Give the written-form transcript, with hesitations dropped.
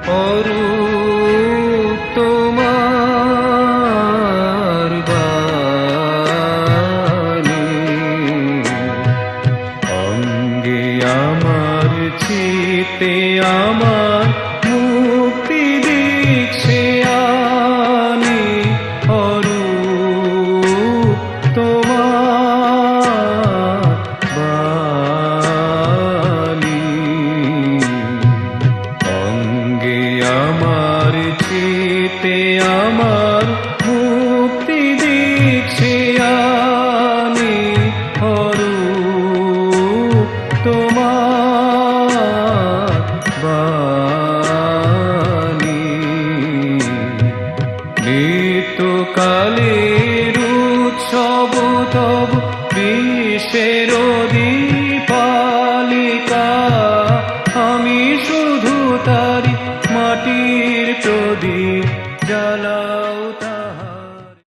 অরূপ তোমার বাণী, অঙ্গে আমার চিতে আমার মুক্তি দিচ্ছে আনি। অরূপ তোমার বাণী, অঙ্গে আমার চিতে আমার মুক্তি দিচ্ছে আনি। অরূপ তোমার বাণী, নিত্যকালের উৎসব তব বিশ্বের দীপালিকা। আমি শুধু তারি মাটির প্রদীপ জ্বালাও।